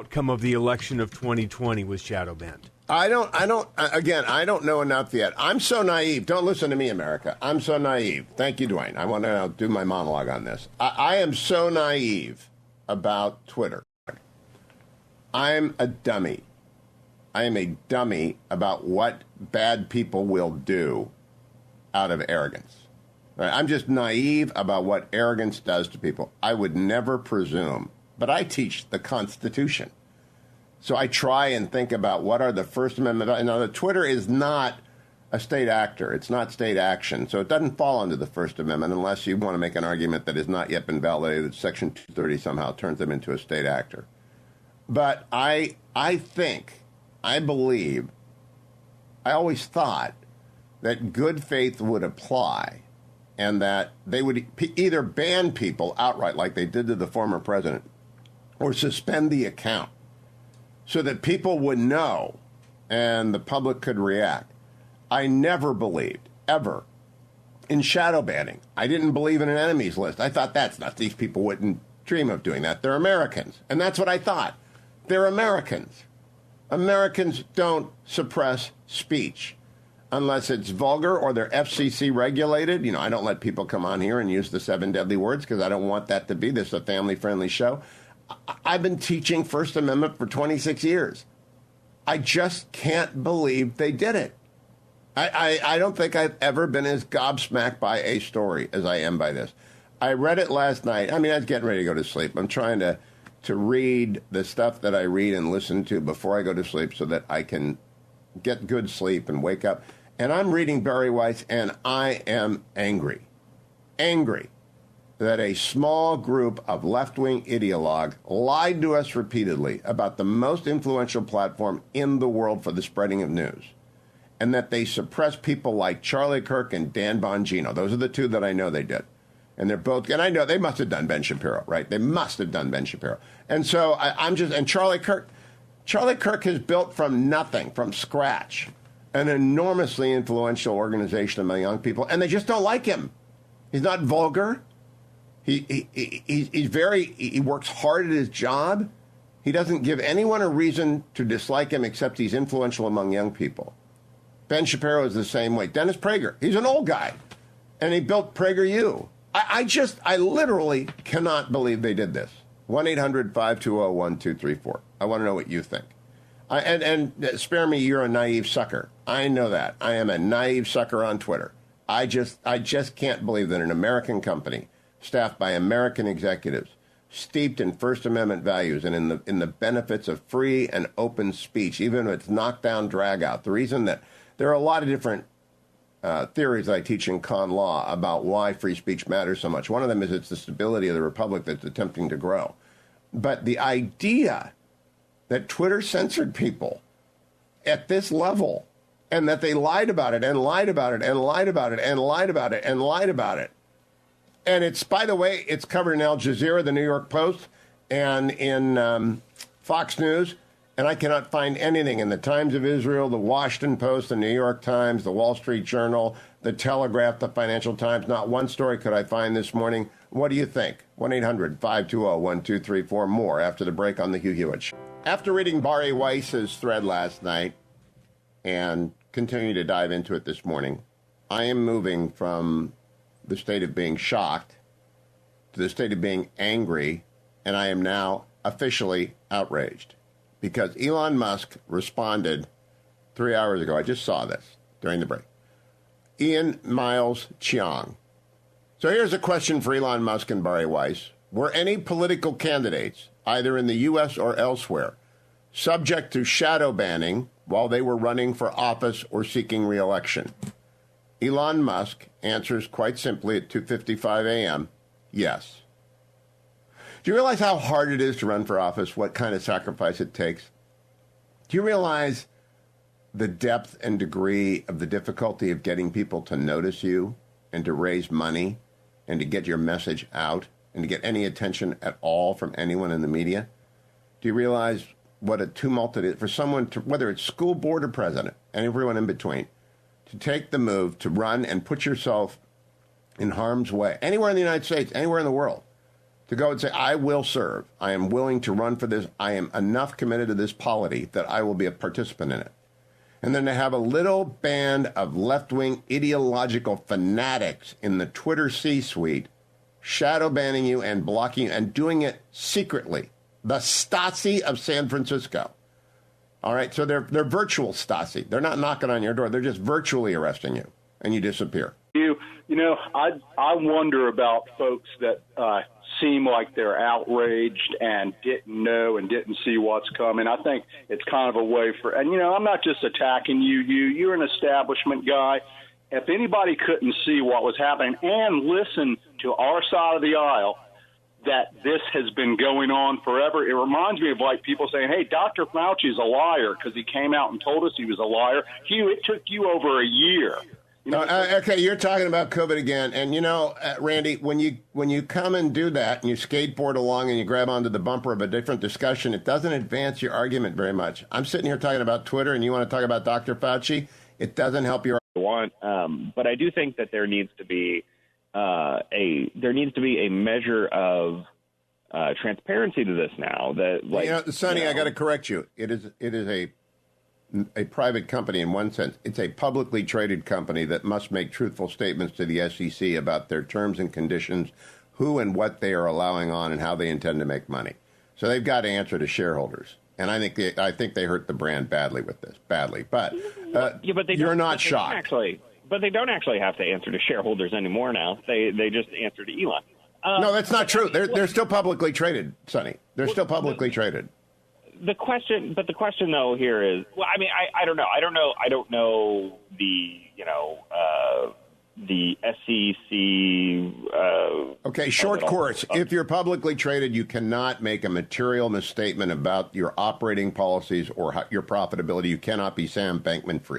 outcome of the election of 2020 was shadow banned? I don't know enough yet. I'm so naive. Don't listen to me, America. I'm so naive. Thank you, Dwayne. I want to do my monologue on this. I am so naive about Twitter. I'm a dummy. I am a dummy about what bad people will do out of arrogance. Right? I'm just naive about what arrogance does to people. I would never presume. But I teach the Constitution. So I try and think about what are the First Amendment. Now, the Twitter is not a state actor. It's not state action. So it doesn't fall under the First Amendment unless you want to make an argument that has not yet been validated that Section 230 somehow turns them into a state actor. But I believe, I always thought that good faith would apply and that they would either ban people outright like they did to the former president or suspend the account so that people would know and the public could react. I never believed, ever, in shadow banning. I didn't believe in an enemies list. I thought that's not, these people wouldn't dream of doing that. They're Americans. And that's what I thought. They're Americans. Americans don't suppress speech unless it's vulgar or they're FCC regulated. You know, I don't let people come on here and use the 7 deadly words because I don't want that to be. This is a family-friendly show. I've been teaching First Amendment for 26 years. I just can't believe they did it. I don't think I've ever been as gobsmacked by a story as I am by this. I read it last night. I mean, I was getting ready to go to sleep. I'm trying to read the stuff that I read and listen to before I go to sleep so that I can get good sleep and wake up. And I'm reading Barry Weiss, and I am angry that a small group of left-wing ideologues lied to us repeatedly about the most influential platform in the world for the spreading of news, and that they suppressed people like Charlie Kirk and Dan Bongino. Those are the two that I know they did. And they're both, and I know they must have done Ben Shapiro, right? They must have done Ben Shapiro. And so and Charlie Kirk has built from nothing, from scratch, an enormously influential organization among young people, and they just don't like him. He's not vulgar. He works hard at his job. He doesn't give anyone a reason to dislike him except he's influential among young people. Ben Shapiro is the same way. Dennis Prager, he's an old guy, and he built PragerU. I literally cannot believe they did this. 1-800-520-1234. I want to know what you think. And spare me, you're a naive sucker. I know that. I am a naive sucker on Twitter. I just can't believe that an American company staffed by American executives, steeped in First Amendment values and in the benefits of free and open speech, even if it's knockdown, drag out. The reason that there are a lot of different theories I teach in con law about why free speech matters so much. One of them is it's the stability of the republic that's attempting to grow. But the idea that Twitter censored people at this level and that they lied about it and lied about it and lied about it and lied about it and lied about it. And it's, by the way, it's covered in Al Jazeera, the New York Post, and in Fox News. And I cannot find anything in the Times of Israel, the Washington Post, the New York Times, the Wall Street Journal, the Telegraph, the Financial Times. Not one story could I find this morning. What do you think? 1-800-520-1234. More after the break on the Hugh Hewitt Show. After reading Barry Weiss's thread last night and continuing to dive into it this morning, I am moving from the state of being shocked to the state of being angry, and I am now officially outraged. Because Elon Musk responded 3 hours ago. I just saw this during the break. Ian Miles Cheong. So here's a question for Elon Musk and Barry Weiss. Were any political candidates, either in the U.S. or elsewhere, subject to shadow banning while they were running for office or seeking re-election? Elon Musk answers quite simply at 2:55 a.m., yes. Do you realize how hard it is to run for office, what kind of sacrifice it takes? Do you realize the depth and degree of the difficulty of getting people to notice you and to raise money and to get your message out and to get any attention at all from anyone in the media? Do you realize what a tumult it is for someone, to, whether it's school board or president and everyone in between, to take the move to run and put yourself in harm's way, anywhere in the United States, anywhere in the world, to go and say, I will serve. I am willing to run for this. I am enough committed to this polity that I will be a participant in it. And then to have a little band of left-wing ideological fanatics in the Twitter C-suite shadow banning you and blocking you and doing it secretly. The Stasi of San Francisco. All right, so they're virtual Stasi. They're not knocking on your door. They're just virtually arresting you, and you disappear. You know, I wonder about folks that seem like they're outraged and didn't know and didn't see what's coming. I think it's kind of a way for, and, you know, I'm not just attacking you. You're an establishment guy. If anybody couldn't see what was happening and listen to our side of the aisle, that this has been going on forever. It reminds me of like people saying, hey, Dr. Fauci's a liar because he came out and told us he was a liar. Hugh, it took you over a year. You know, okay, you're talking about COVID again. And, you know, Randy, when you come and do that and you skateboard along and you grab onto the bumper of a different discussion, it doesn't advance your argument very much. I'm sitting here talking about Twitter and you want to talk about Dr. Fauci. It doesn't help your argument. But I do think that there needs to be a measure of transparency to this now. That, like, you know, Sonny, I got to correct you. It is a private company in one sense. It's a publicly traded company that must make truthful statements to the SEC about their terms and conditions, who and what they are allowing on, and how they intend to make money. So they've got to answer to shareholders. And I think they hurt the brand badly with this, badly. But, but you're not shocked. But they don't actually have to answer to shareholders anymore now. They just answer to Elon. No, that's not true. They're still publicly traded, Sonny. They're still publicly traded. The question though here is, well, I mean, I don't know. I don't know the the SEC. Okay, short course. If you're publicly traded, you cannot make a material misstatement about your operating policies or your profitability. You cannot be Sam Bankman-Fried.